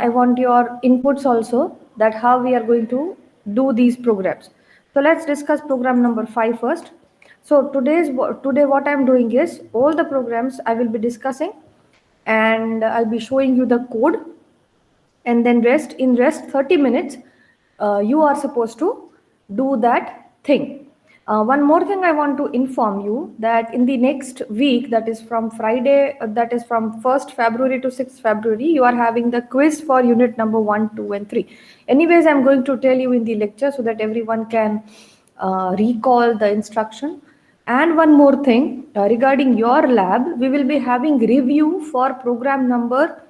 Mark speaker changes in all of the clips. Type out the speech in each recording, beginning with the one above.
Speaker 1: I want your inputs also, that how we are going to do these programs. So let's discuss program number 5 first. So today what I'm doing is all the programs I will be discussing, and I'll be showing you the code, and then rest 30 minutes you are supposed to do that thing. One more thing I want to inform you, that in the next week, that is from Friday, that is from 1st February to 6th February, you are having the quiz for unit number 1, 2 and 3. Anyways, I'm going to tell you in the lecture so that everyone can recall the instruction. And one more thing, regarding your lab, we will be having review for program number.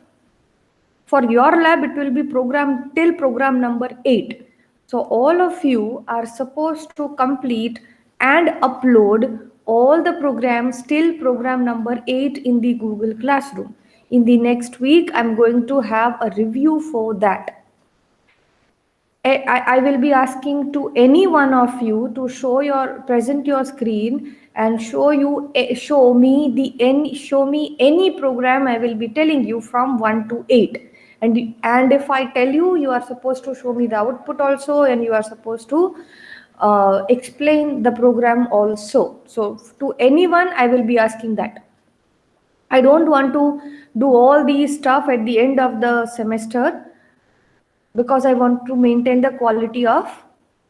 Speaker 1: For your lab, it will be program till program number 8. So all of you are supposed to complete and upload all the programs till program number 8 in the Google Classroom. In the next week, I'm going to have a review for that. I will be asking to any one of you to present your screen and show me any program I will be telling you from 1 to 8. And if I tell you, you are supposed to show me the output also, and you are supposed to explain the program also. So to anyone, I will be asking that. I don't want to do all these stuff at the end of the semester, because I want to maintain the quality of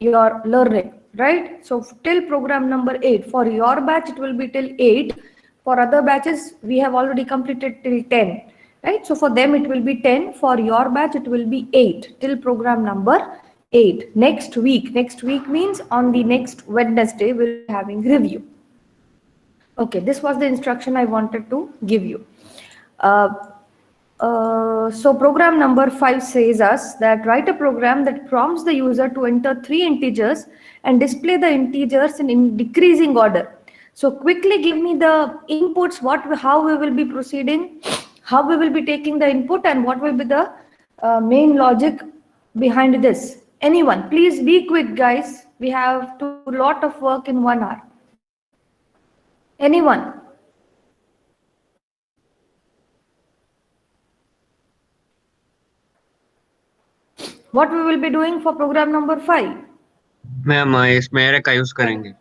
Speaker 1: your learning, right? So till program number 8, for your batch it will be till 8. For other batches we have already completed till 10, right? So for them it will be 10. For your batch it will be 8 till program number 8. Next week means on the next Wednesday we'll be having review. Okay, this was the instruction I wanted to give you. So program number 5 says us that write a program that prompts the user to enter 3 integers and display the integers in decreasing order. So quickly give me the inputs, how we will be proceeding, how we will be taking the input, and what will be the main logic behind this. Anyone, please be quick, guys. We have a lot of work in 1 hour. Anyone? What we will be doing for program number 5?
Speaker 2: Ma'am इसमें array का use करेंगे.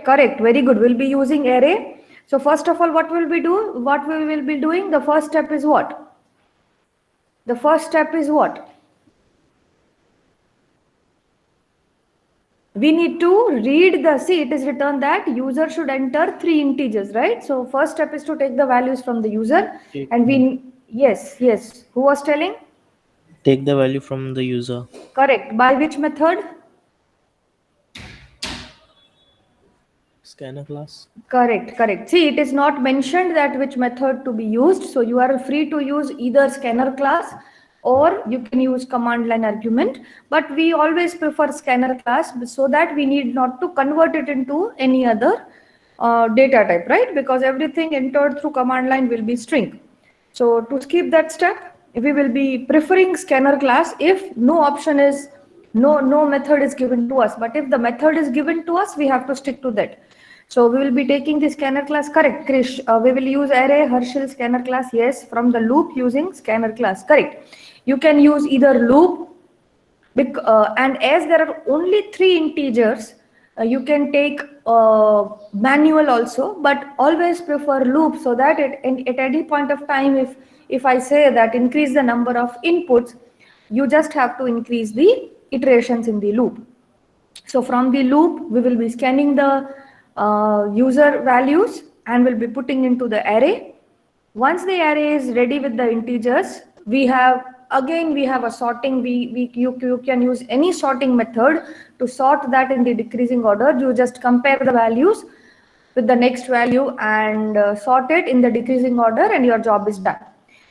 Speaker 1: Correct. Very good. We'll be using array. So first of all, what we will be doing? The first step is what? We need to read it is written that user should enter 3 integers, right? So first step is to take the values from the user. Yes. Who was telling?
Speaker 3: Take the value from the user.
Speaker 1: Correct. By which method?
Speaker 3: Scanner class.
Speaker 1: Correct. See, it is not mentioned that which method to be used. So you are free to use either scanner class, or you can use command line argument. But we always prefer scanner class so that we need not to convert it into any other data type, right? Because everything entered through command line will be string. So to skip that step, we will be preferring scanner class if no method is given to us. But if the method is given to us, we have to stick to that. So we will be taking the scanner class. Correct, Krish. We will use array Herschel scanner class. Yes, from the loop using scanner class. Correct. You can use either loop, and as there are only 3 integers, you can take manual also, but always prefer loop, so that at any point of time, if I say that increase the number of inputs, you just have to increase the iterations in the loop. So from the loop, we will be scanning the user values and will be putting into the array. Once the array is ready with the integers, we have a sorting. You can use any sorting method to sort that in the decreasing order. You just compare the values with the next value and sort it in the decreasing order, and your job is done.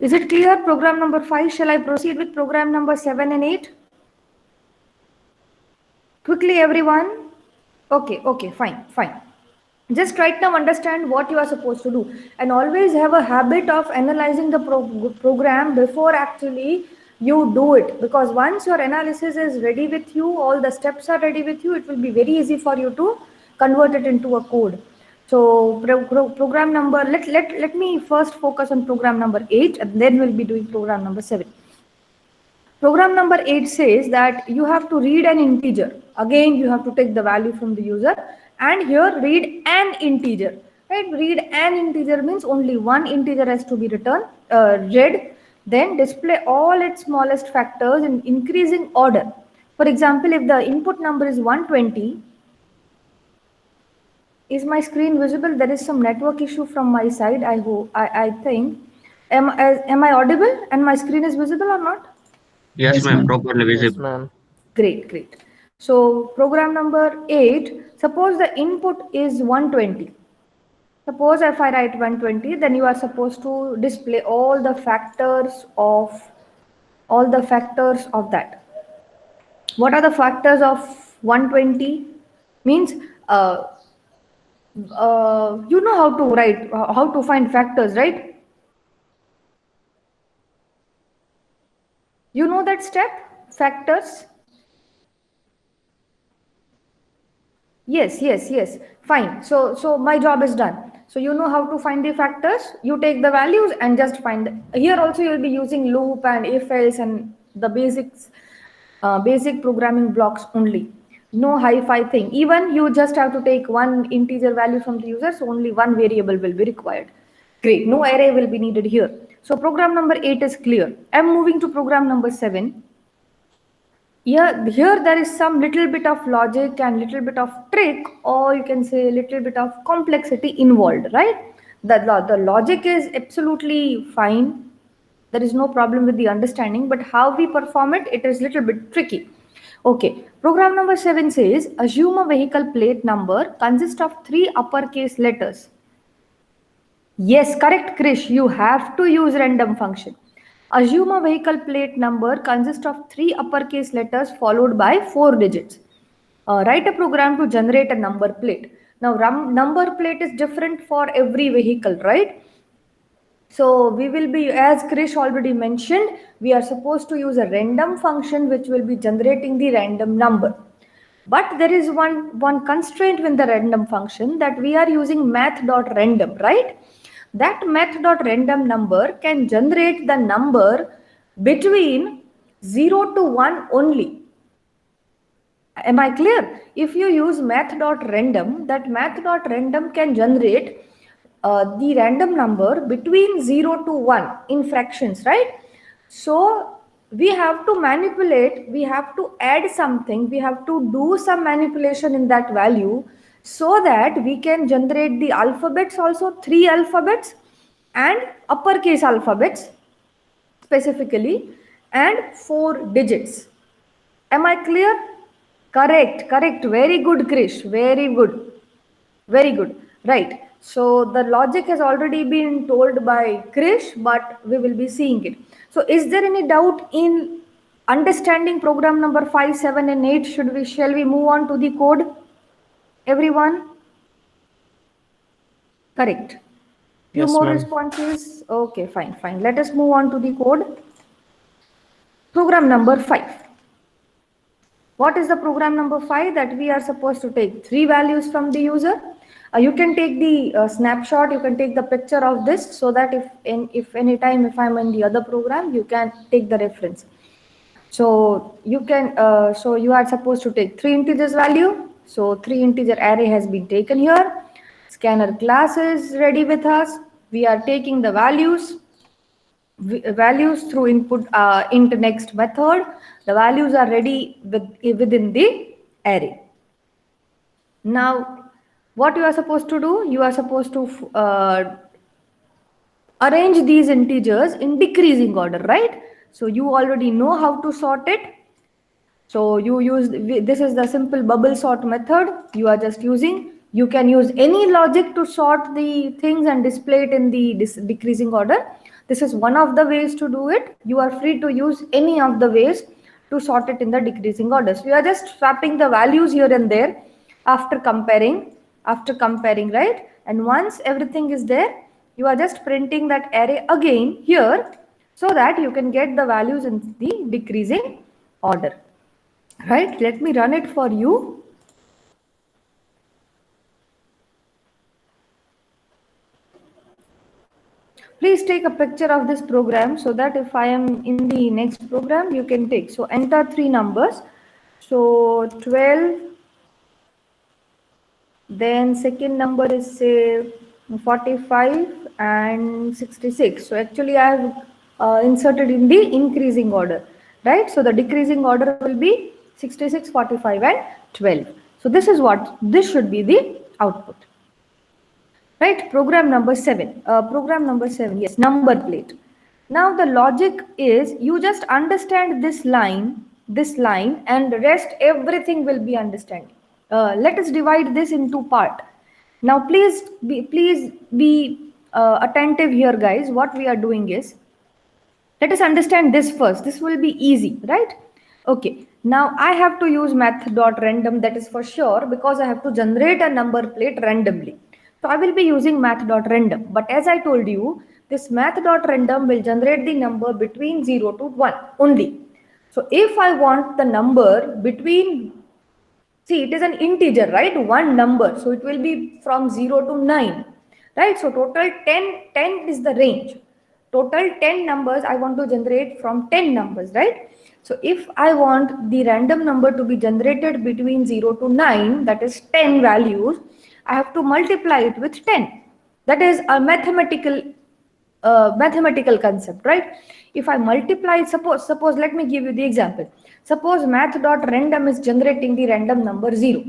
Speaker 1: Is it clear? Program number 5. Shall I proceed with program number 7 and 8? Quickly, everyone. Okay, fine. Just right now understand what you are supposed to do, and always have a habit of analyzing the program before actually you do it, because once your analysis is ready with you, all the steps are ready with you, it will be very easy for you to convert it into a code. So program number, let me first focus on program number 8, and then we'll be doing program number 7. Program number 8 says that you have to read an integer. Again, you have to take the value from the user, and here read an integer. Right? Read an integer means only one integer has to be read. Then display all its smallest factors in increasing order. For example, if the input number is 120, is my screen visible? There is some network issue from my side. I think. Am I audible and my screen is visible or not?
Speaker 2: Yes, ma'am. Properly
Speaker 3: Yes,
Speaker 2: visible.
Speaker 3: ma'am.
Speaker 1: Great, great. So program number 8, suppose the input is 120. Suppose if I write 120, then you are supposed to display all the factors of that. What are the factors of 120? Means you know how to write, how to find factors, right? You know that step, factors? Yes. Fine. So my job is done. So you know how to find the factors. You take the values and just find. Here also you'll be using loop and if else and the basics, basic programming blocks only. No hi-fi thing. Even you just have to take one integer value from the user. So only one variable will be required. Great. No array will be needed here. So program number 8 is clear. I'm moving to program number 7. Yeah, here there is some little bit of logic and little bit of trick, or you can say little bit of complexity involved, right? The logic is absolutely fine. There is no problem with the understanding, but how we perform it, it is little bit tricky. Okay, program number 7 says assume a vehicle plate number consists of 3 uppercase letters. Yes, correct, Krish. You have to use random function. Assume a vehicle plate number consists of 3 uppercase letters followed by 4 digits. Write a program to generate a number plate. Now, number plate is different for every vehicle, right? So we will be, as Krish already mentioned, we are supposed to use a random function which will be generating the random number. But there is one constraint with the random function, that we are using math.random, right? That math.random number can generate the number between 0 to 1 only. Am I clear? If you use math.random, that math.random can generate the random number between 0 to 1 in fractions, right? So we have to manipulate, we have to add something, we have to do some manipulation in that value so that we can generate the alphabets also, 3 alphabets and uppercase alphabets specifically, and 4 digits. Am I clear? Correct. Very good, Krish. Very good. Right. So the logic has already been told by Krish, but we will be seeing it. So is there any doubt in understanding program number 5, 7, and 8? Shall we move on to the code? Everyone? Correct. Few
Speaker 3: Yes,
Speaker 1: more
Speaker 3: ma'am.
Speaker 1: responses. Okay, fine. Let us move on to the code. Program number 5. What is the program number 5? That we are supposed to take 3 values from the user. You can take the snapshot, you can take the picture of this so that if any time if I'm in the other program, you can take the reference. So you can, so you are supposed to take 3 integers value. So 3 integer array has been taken here. Scanner class is ready with us. We are taking the values through input int next method. The values are ready within the array. Now, what you are supposed to do? You are supposed to arrange these integers in decreasing order, right? So you already know how to sort it. So this is the simple bubble sort method you are just using. You can use any logic to sort the things and display it in the decreasing order. This is one of the ways to do it. You are free to use any of the ways to sort it in the decreasing order. So you are just swapping the values here and there after comparing, right? And once everything is there, you are just printing that array again here so that you can get the values in the decreasing order. Right, let me run it for you. Please take a picture of this program so that if I am in the next program, you can take. So enter three numbers. So 12, then second number is say 45 and 66. So actually I have inserted in the increasing order, right? So the decreasing order will be 66, 45 and 12. So this is what, this should be the output. Right, program number 7. Yes, number plate. Now the logic is you just understand this line, and rest everything will be understanding. Let us divide this into part. Now please be attentive here, guys. What we are doing is, let us understand this first. This will be easy, right? Okay. Now I have to use math.random, that is for sure, because I have to generate a number plate randomly. So I will be using math.random. But as I told you, this math.random will generate the number between 0 to 1 only. So if I want the number between, see, it is an integer, right? One number. So it will be from 0 to 9, right? So total 10 is the range. Total 10 numbers I want to generate from 10 numbers, right? So if I want the random number to be generated between 0 to 9, that is 10 values, I have to multiply it with 10. That is a mathematical concept, right? If I multiply, suppose let me give you the example. Suppose math.random is generating the random number 0.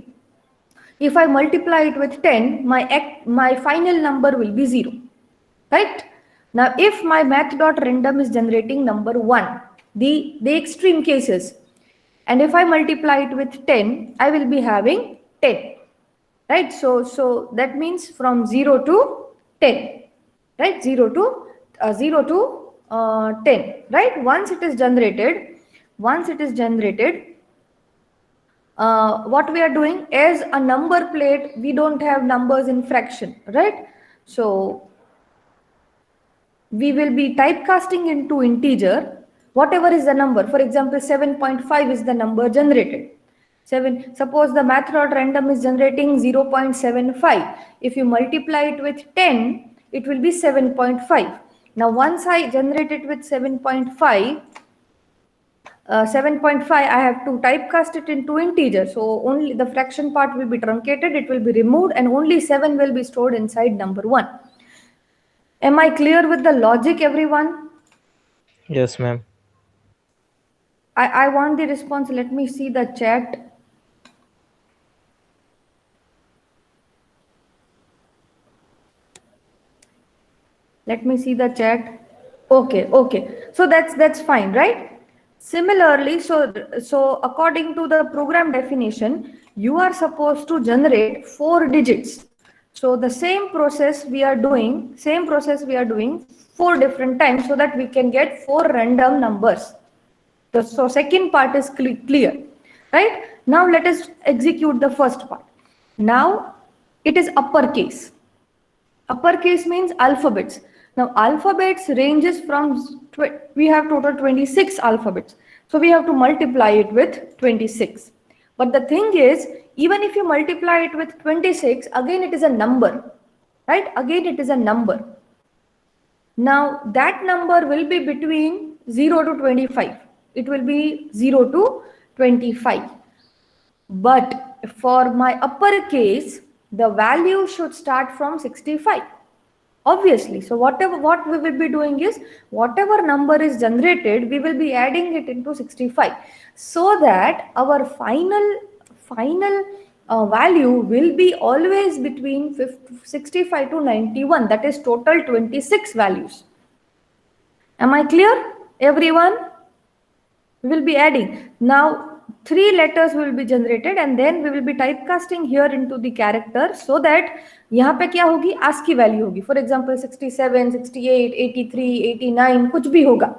Speaker 1: If I multiply it with 10, my final number will be 0, right? Now if my math.random is generating number 1, the extreme cases, and if I multiply it with 10, I will be having 10, right? So that means from 0 to 10, right? 0 to 10, right? Once it is generated, what we are doing is a number plate. We don't have numbers in fraction, right? So we will be typecasting into integer whatever is the number. For example, 7.5 is the number generated. Suppose the math.random is generating 0.75. If you multiply it with 10, it will be 7.5. Now once I generate it with 7.5, I have to typecast it into integer. So only the fraction part will be truncated, it will be removed, and only 7 will be stored inside number 1. Am I clear with the logic, everyone?
Speaker 3: Yes, ma'am.
Speaker 1: I want the response. Let me see the chat. Let me see the chat. Okay. So that's fine, right? Similarly, so according to the program definition, you are supposed to generate 4 digits. So the same process we are doing 4 different times so that we can get 4 random numbers. So second part is clear, right? Now let us execute the first part. Now it is uppercase. Uppercase means alphabets. Now alphabets ranges from, we have total 26 alphabets. So we have to multiply it with 26. But the thing is, even if you multiply it with 26, again it is a number, right? Again it is a number. Now that number will be between 0 to 25. It will be 0 to 25. But for my uppercase, the value should start from 65. Obviously. So what we will be doing is, whatever number is generated, we will be adding it into 65, so that our final value will be always between 65 to 91. That is total 26 values. Am I clear, everyone? We will be adding. Now 3 letters will be generated, and then we will be typecasting here into the character, so that यहाँ पे क्या होगी, ASCII value होगी. For example 67, 68, 83, 89 कुछ भी होगा,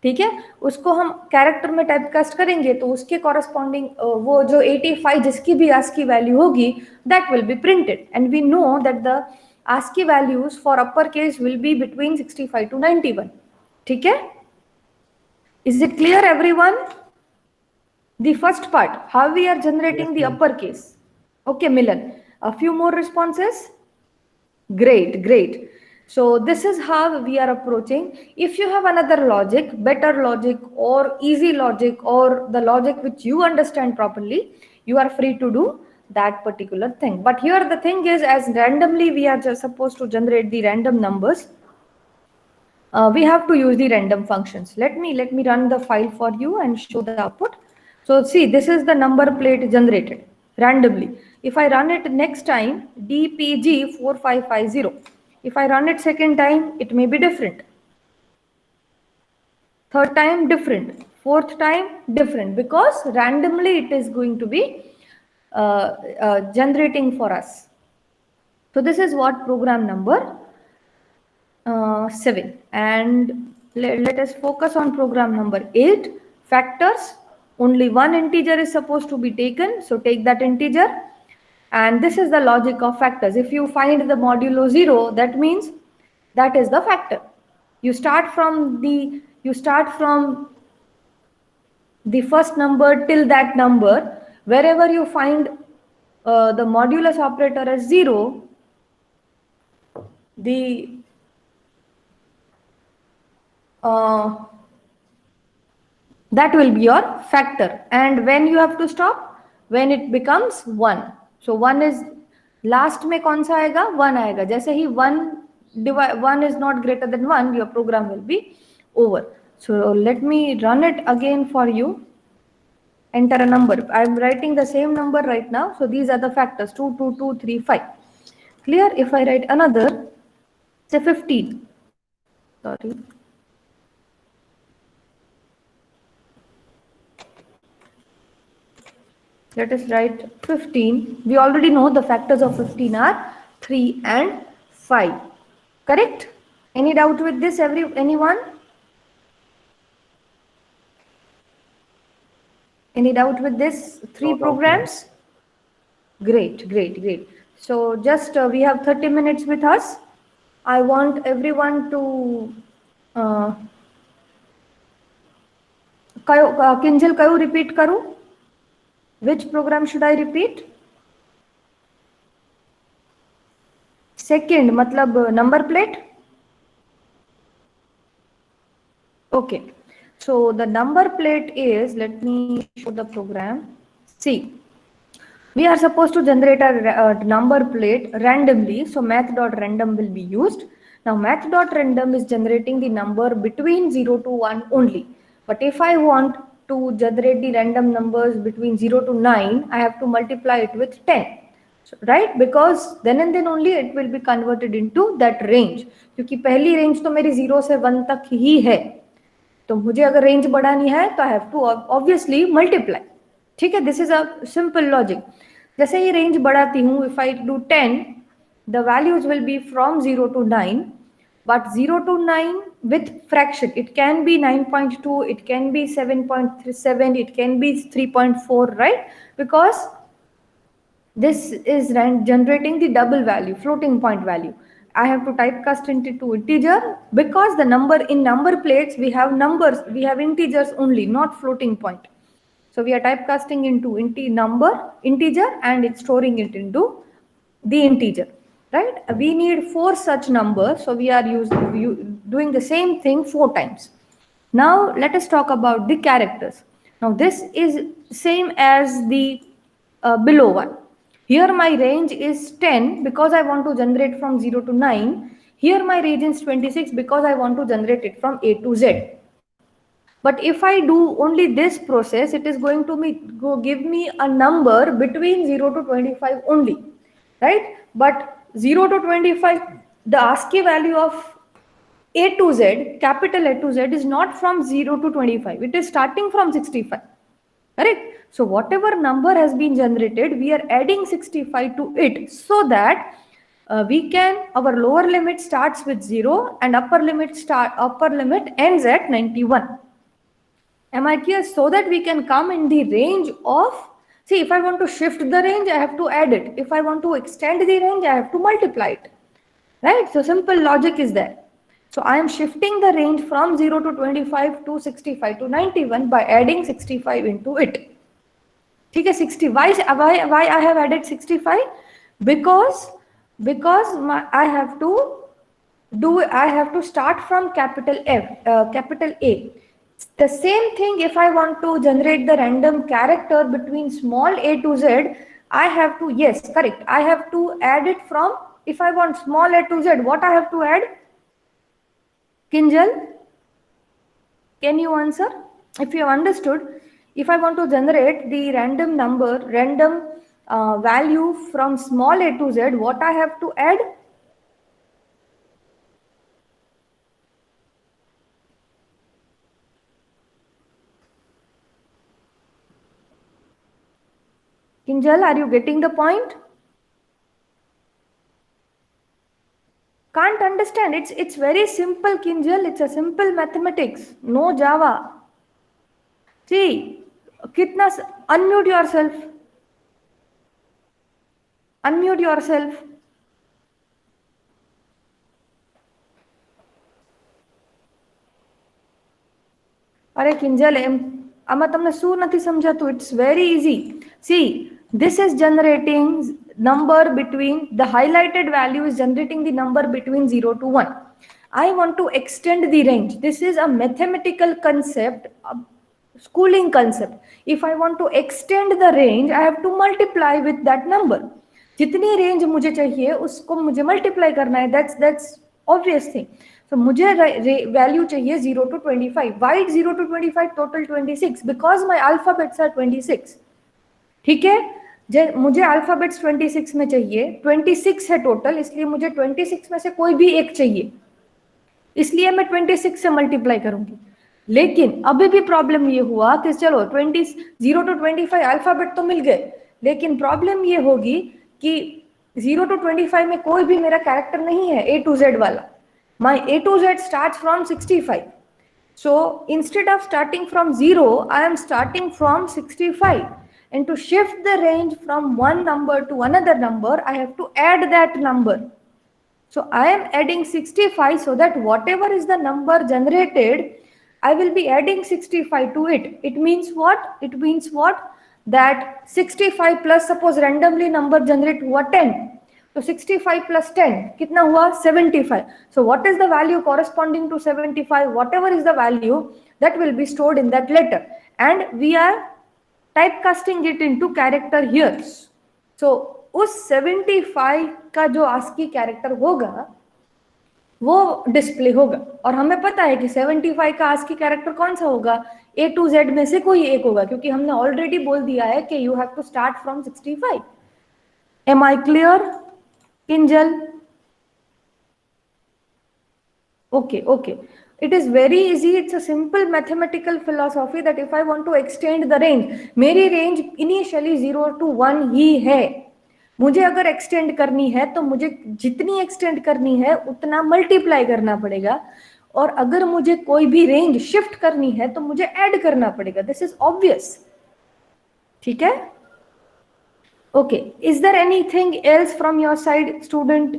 Speaker 1: ठीक है? उसको हम कैरेक्टर में टाइपकास्ट करेंगे, तो उसके कॉरेस्पॉन्डिंग वो जो 85 जिसकी भी ASCII value होगी, that will be printed, and we know that the ASCII values for uppercase will be between 65 to 91. ठीक है? Is it clear, everyone? The first part, how we are generating the uppercase. Okay, Milan. A few more responses. Great. So this is how we are approaching. If you have another logic, better logic or easy logic or the logic which you understand properly, you are free to do that particular thing. But here the thing is, as randomly we are just supposed to generate the random numbers, we have to use the random functions. Let me run the file for you and show the output. So see, this is the number plate generated randomly. If I run it next time, DPG4550. If I run it second time, it may be different. Third time, different. Fourth time, different, because randomly it is going to be generating for us. So this is what program number 7, and let us focus on program number 8. Factors, only one integer is supposed to be taken, so take that integer, and this is the logic of factors. If you find the modulo 0, that means that is the factor. You start from the first number till that number. Wherever you find the modulus operator as 0, that will be your factor. And when you have to stop, when it becomes 1. So 1 is last में कौन सा आएगा? 1 आएगा. जैसे ही 1 is not greater than 1, your program will be over. So let me run it again for you. Enter a number. I am writing the same number right now. So these are the factors: 2, 2, 2, 3, 5. Clear? If I write another, say 15. Sorry. Let us write 15. We already know the factors of 15 are 3 and 5. Correct? Any doubt with this, anyone? Any doubt with this? 3 programs? Great, great, great. So just we have 30 minutes with us. I want everyone to Kinjal kayu repeat karu? Which program should I repeat? Second, matlab number plate? Okay. So the number plate is, let me show the program. See, we are supposed to generate a number plate randomly. So math.random will be used. Now math.random is generating the number between 0 to 1 only. But if I want to generate the random numbers between 0 to 9, I have to multiply it with 10. So, right? Because then and then only it will be converted into that range. क्योंकि पहली range तो मेरी 0 से 1 तक ही है. तो मुझे अगर range बढ़ानी है तो I have to obviously multiply. ठीक है? This is a simple logic. जैसे ही range बढ़ाती हूँ, if I do 10, the values will be from 0 to 9. But 0 to 9 with fraction, it can be 9.2, it can be 7.37, it can be 3.4, right? Because this is generating the double value, floating point value. I have to typecast into integer because the number in number plates, we have numbers, we have integers only, not floating point. So we are typecasting into integer, and it's storing it into the integer. Right? We need 4 such numbers, so we are doing the same thing 4 times. Now let us talk about the characters. Now this is same as the below one. Here my range is 10 because I want to generate from 0 to 9. Here my range is 26 because I want to generate it from A to Z. But if I do only this process, it is going to give me a number between 0 to 25 only, right? But 0 to 25, the ASCII value of A to Z, capital A to Z, is not from 0 to 25. It is starting from 65. Correct? So whatever number has been generated, we are adding 65 to it so that our lower limit starts with 0 and upper limit ends at 91. Am I clear? So that we can come in the range of, see, if I want to shift the range, I have to add it. If I want to extend the range, I have to multiply it. Right? So simple logic is there. So I am shifting the range from 0 to 25 to 65 to 91 by adding 65 into it. Okay, 60. Why I have added 65? Because I have to do I have to start from capital capital A? The same thing if I want to generate the random character between small a to z, I have to, yes, correct. I have to add it from, if I want small a to z, what I have to add? Kinjal, can you answer? If you have understood, if I want to generate the random number, random value from small a to z, what I have to add? Kinjal, are you getting the point? Can't understand. It's very simple, Kinjal. It's a simple mathematics. No Java. See, kitna unmute yourself. Unmute yourself. અરે કિંજલ આમાં તમને શું નથી સમજાતું? It's very easy. See, this is generating number between, the highlighted value is generating the number between 0 to 1. I want to extend the range. This is a mathematical concept, a schooling concept. If I want to extend the range, I have to multiply with that number. जितनी range मुझे चाहिए उसको मुझे multiply करना है. That's obvious thing. So मुझे value चाहिए 0 to 25. Why 0 to 25? Total 26 because my alphabets are 26. ठीक है, मुझे अल्फाबेट्स 26 में चाहिए. 26 है टोटल, इसलिए मुझे 26 में से कोई भी एक चाहिए, इसलिए मैं 26 से मल्टीप्लाई करूंगी. लेकिन अभी भी प्रॉब्लम ये हुआ कि चलो 0 to 25 अल्फाबेट तो मिल गए, लेकिन प्रॉब्लम ये होगी कि 0 to 25 में कोई भी मेरा कैरेक्टर नहीं है A to Z वाला. My A to Z starts from 65. So instead of starting from 0, I am starting from 65. And to shift the range from one number to another number, I have to add that number. So I am adding 65 so that whatever is the number generated, I will be adding 65 to it. It means what? It means what? That 65 plus, suppose randomly number generate हुआ 10. So 65 plus 10 कितना हुआ? 75. So what is the value corresponding to 75? Whatever is the value, that will be stored in that letter. And we are typecasting it into character here. So उस 75 का जो ASCII character होगा वो display होगा. और हमें पता है कि 75 का ASCII कैरेक्टर कौन सा होगा? A to Z में से कोई एक होगा, क्योंकि हमने ऑलरेडी बोल दिया है कि you have to start from 65. Am I clear, Kinjal? Okay. It is very easy. It's a simple mathematical philosophy that if I want to extend the range, मेरी range initially 0 to 1 ही है. मुझे अगर extend करनी है तो मुझे जितनी extend करनी है उतना मल्टीप्लाई करना पड़ेगा, और अगर मुझे कोई भी रेंज शिफ्ट करनी है तो मुझे ऐड करना पड़ेगा. This is obvious. ठीक है? Okay, is there anything else from your side, student?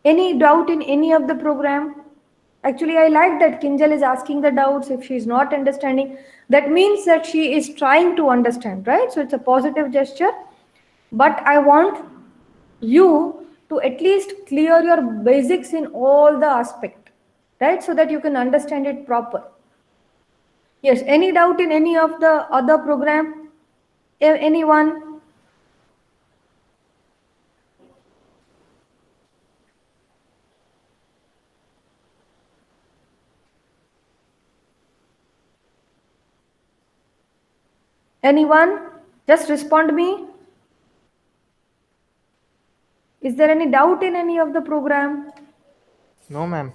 Speaker 1: Any doubt in any of the program? Actually, I like that Kinjal is asking the doubts. If she is not understanding, that means that she is trying to understand, right? So it's a positive gesture. But I want you to at least clear your basics in all the aspect, right? So that you can understand it proper. Yes, any doubt in any of the other program? Anyone? Anyone? Just respond me. Is there any doubt in any of the program?
Speaker 3: No, ma'am.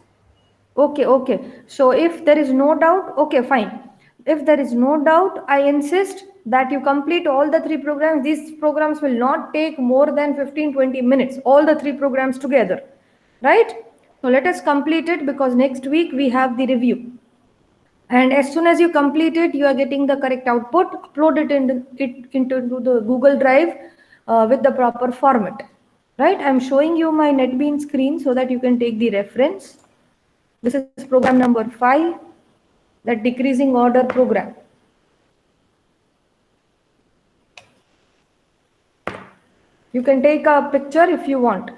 Speaker 1: Okay. So if there is no doubt, okay, fine. If there is no doubt, I insist that you complete all the 3 programs. These programs will not take more than 15-20 minutes, all the 3 programs together, right? So let us complete it, because next week we have the review. And as soon as you complete it, you are getting the correct output. Upload it into the Google Drive with the proper format. Right? I'm showing you my NetBeans screen so that you can take the reference. This is program number 5, that decreasing order program. You can take a picture if you want.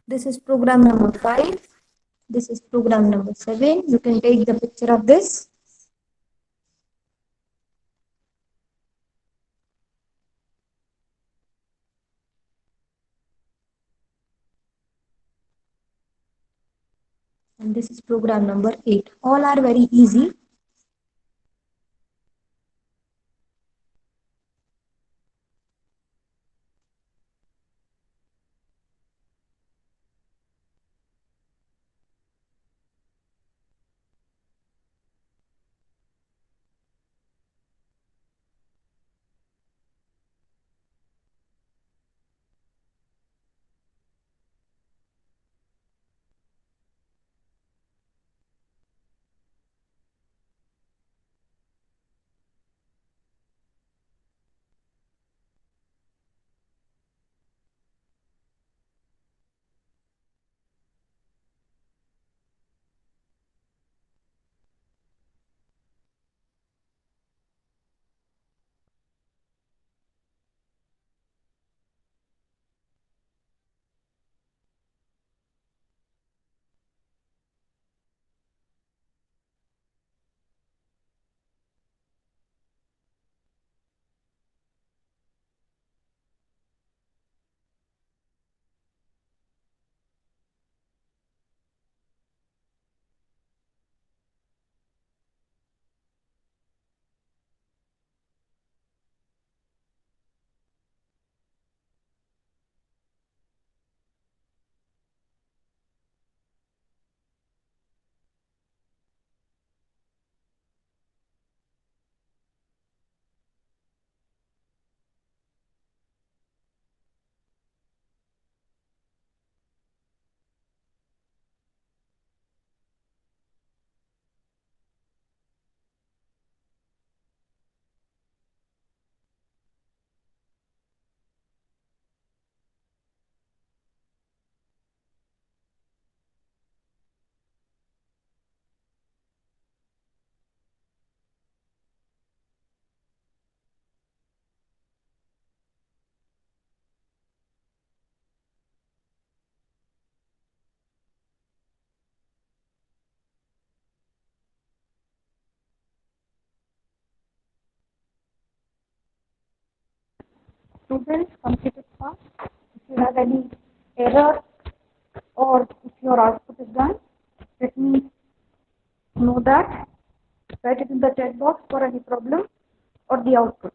Speaker 1: This is program number 5. This is program number 7. You can take the picture of this. And this is program number 8. All are very easy. Students, complete it fast. If you have any error or if your output is done, let me know that. Write it in the chat box for any problem or the output.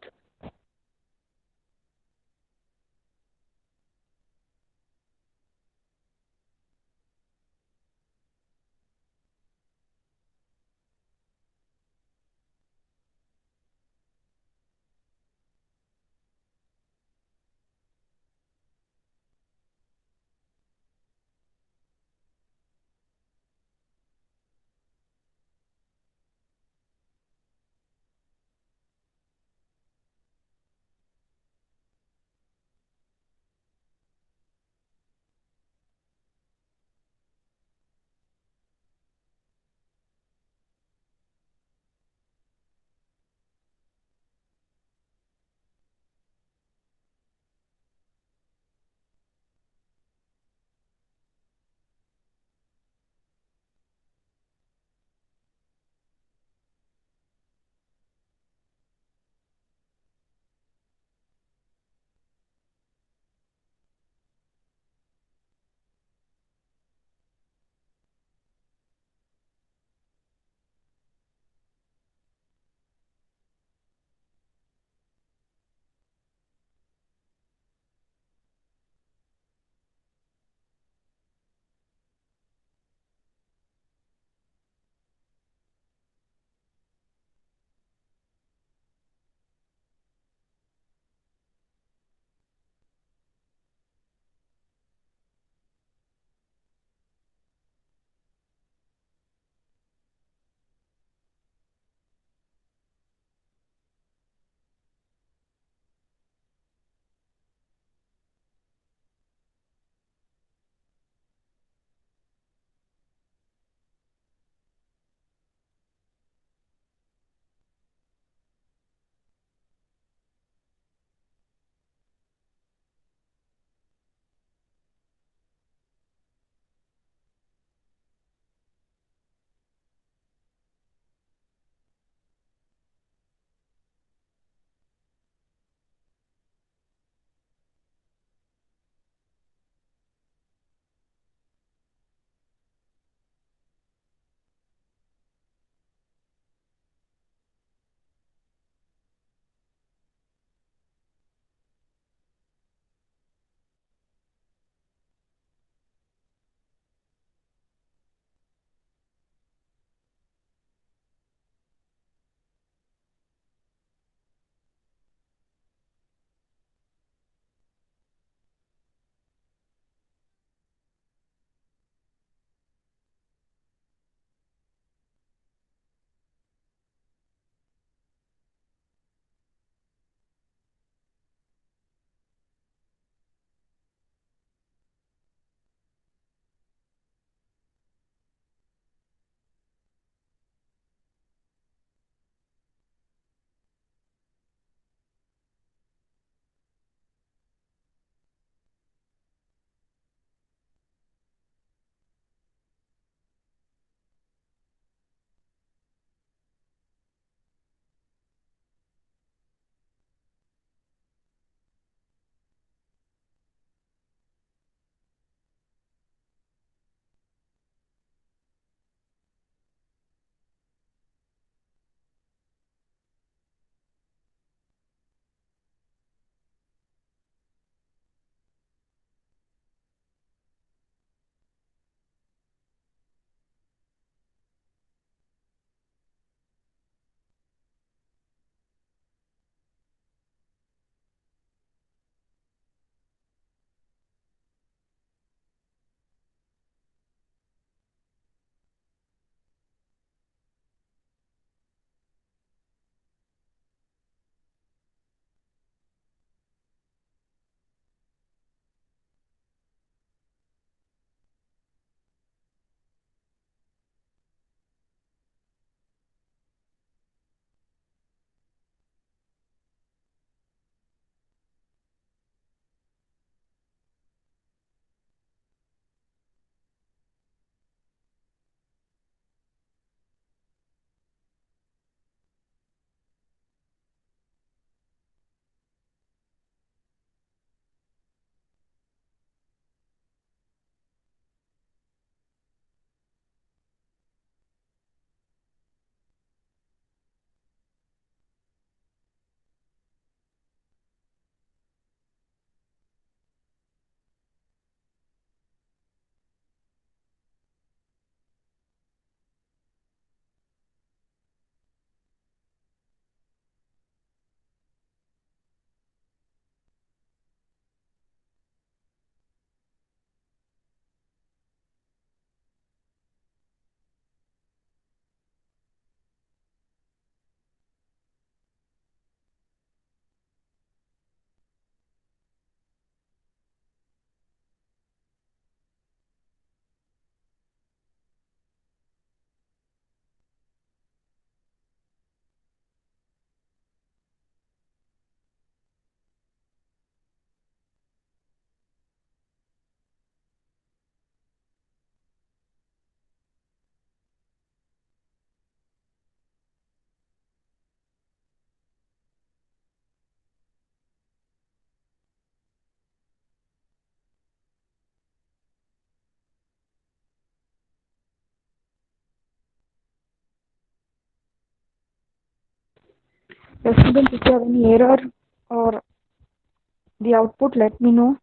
Speaker 4: Students, if you have any error or the output, let me know.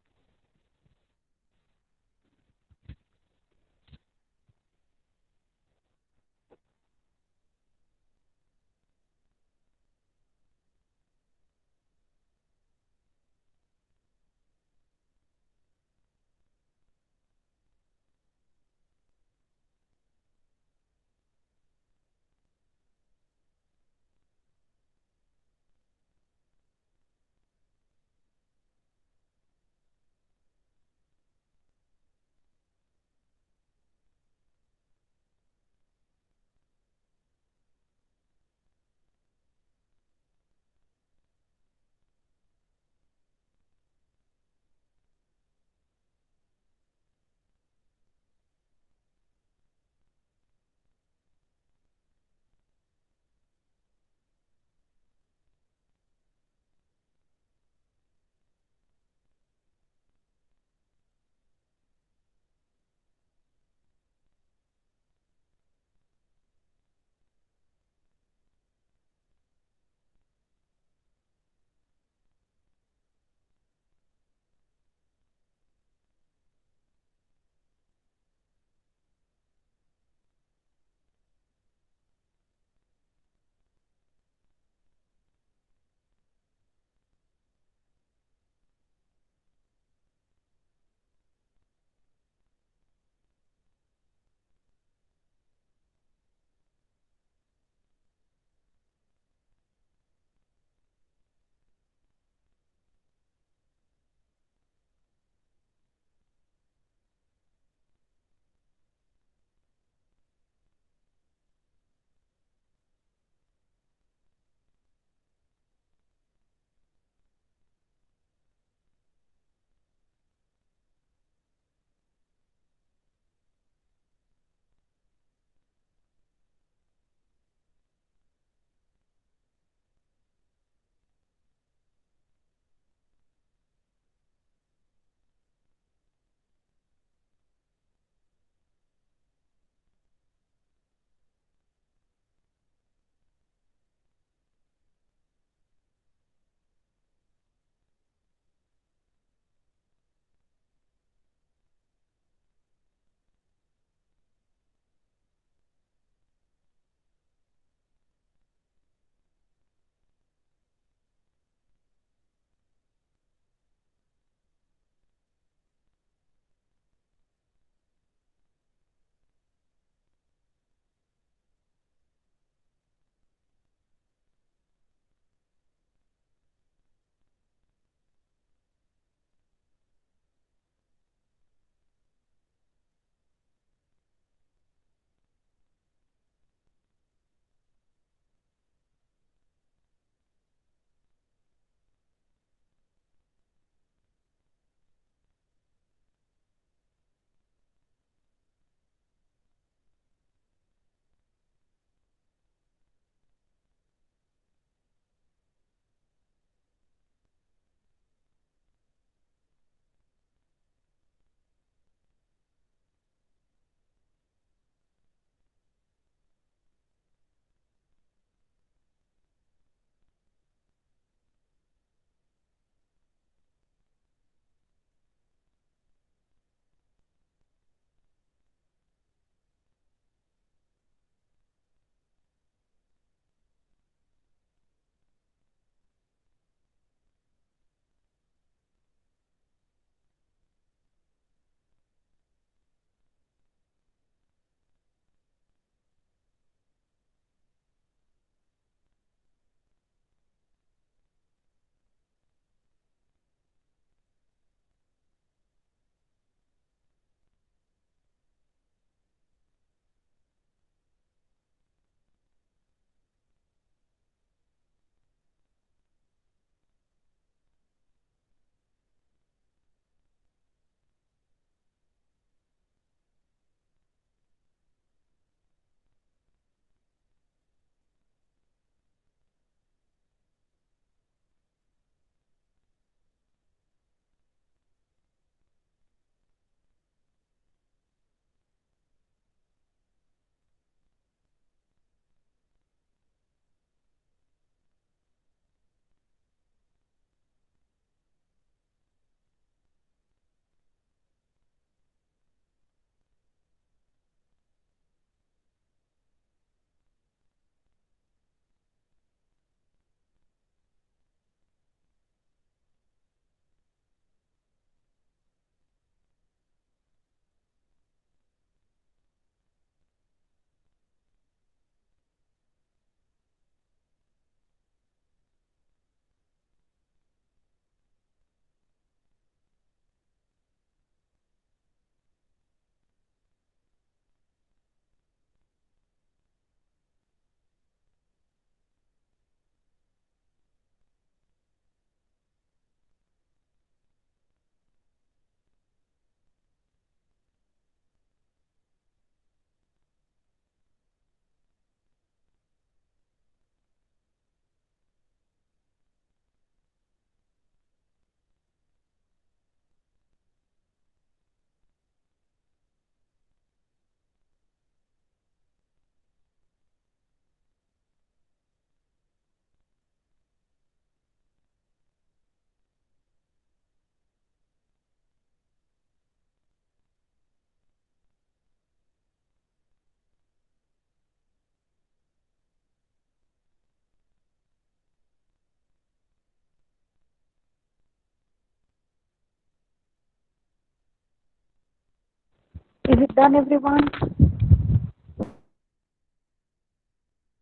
Speaker 4: Is it done, everyone?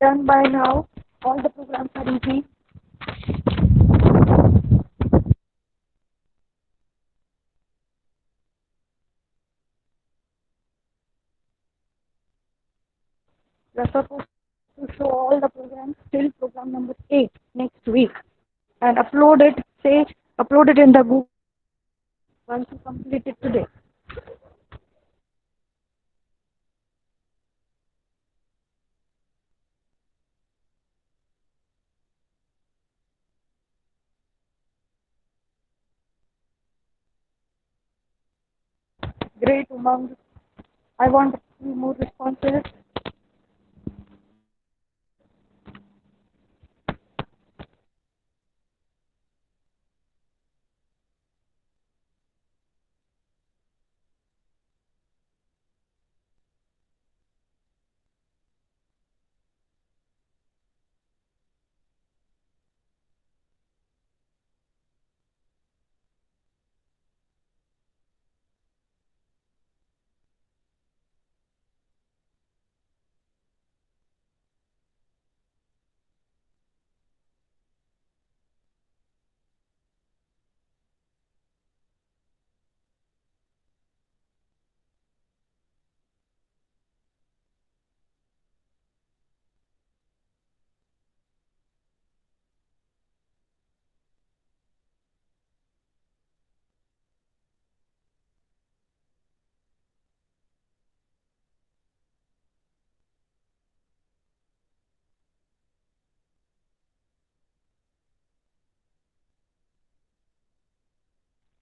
Speaker 4: Done by now? All the programs are easy. We're supposed to show all the programs till program number 8 next week and upload it, upload it in the Google once you complete it today. Great, Umang. I want 3 more responses.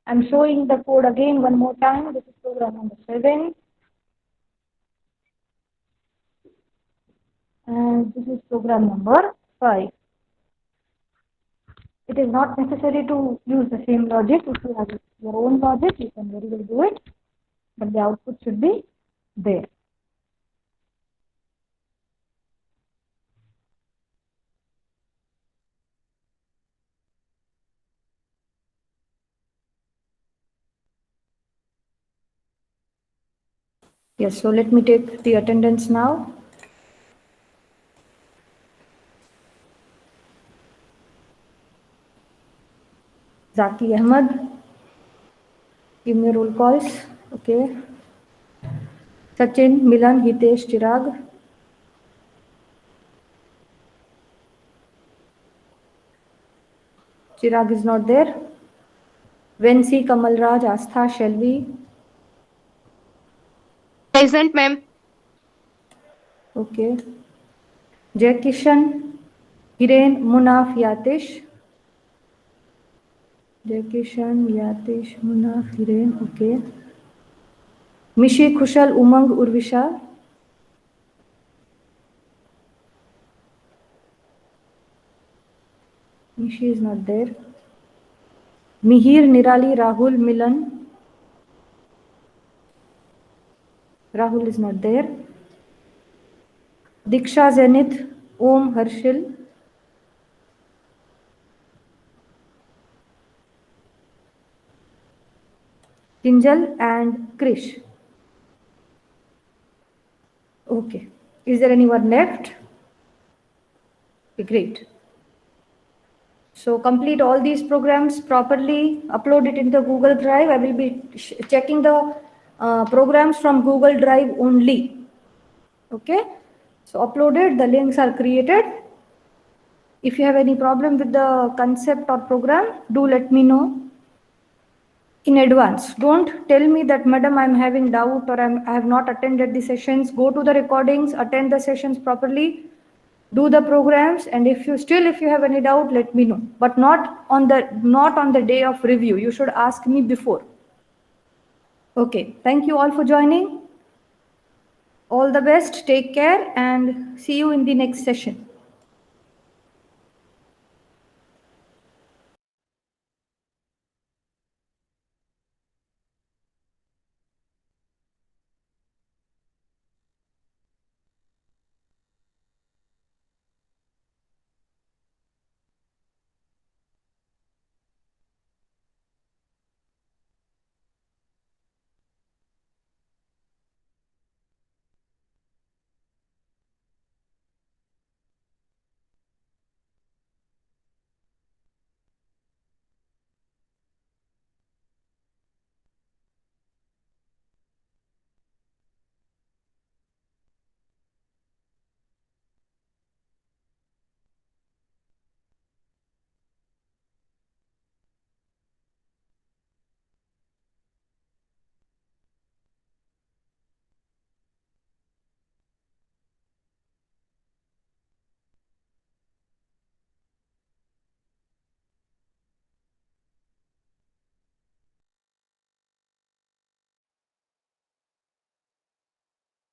Speaker 4: I'm showing the code again one more time. This is program number 7. And this is program number 5. It is not necessary to use the same logic. If you have your own logic, you can very well do it. But the output should be there. Yes, so let me take the attendance now. Zaki Ahmed, give me roll calls. Okay. Sachin, Milan, Hitesh, Chirag. Chirag is not there. Vensi, Kamalraj, Astha, Shelvi.
Speaker 5: Present, ma'am.
Speaker 1: Okay. Jai Kishan, Hiren, Munaf, Yatish. Jai Kishan, Yatish, Munaf, Hiren. Okay. Mishi, Kushal, Umang, Urvisha. Mishi is not there. Mihir, Nirali, Rahul, Milan. Rahul is not there. Diksha, Zenith, Om, Harshil. Kinjal and Krish. Okay. Is there anyone left? Okay, great. So complete all these programs properly, upload it into Google Drive. I will be checking the programs from Google Drive only. Okay. So uploaded, the links are created. If you have any problem with the concept or program, do let me know in advance. Don't tell me that, madam, I'm having doubt or I have not attended the sessions. Go to the recordings, attend the sessions properly, do the programs, and if you have any doubt, let me know. But not on the day of review. You should ask me before. Okay. Thank you all for joining. All the best. Take care and see you in the next session.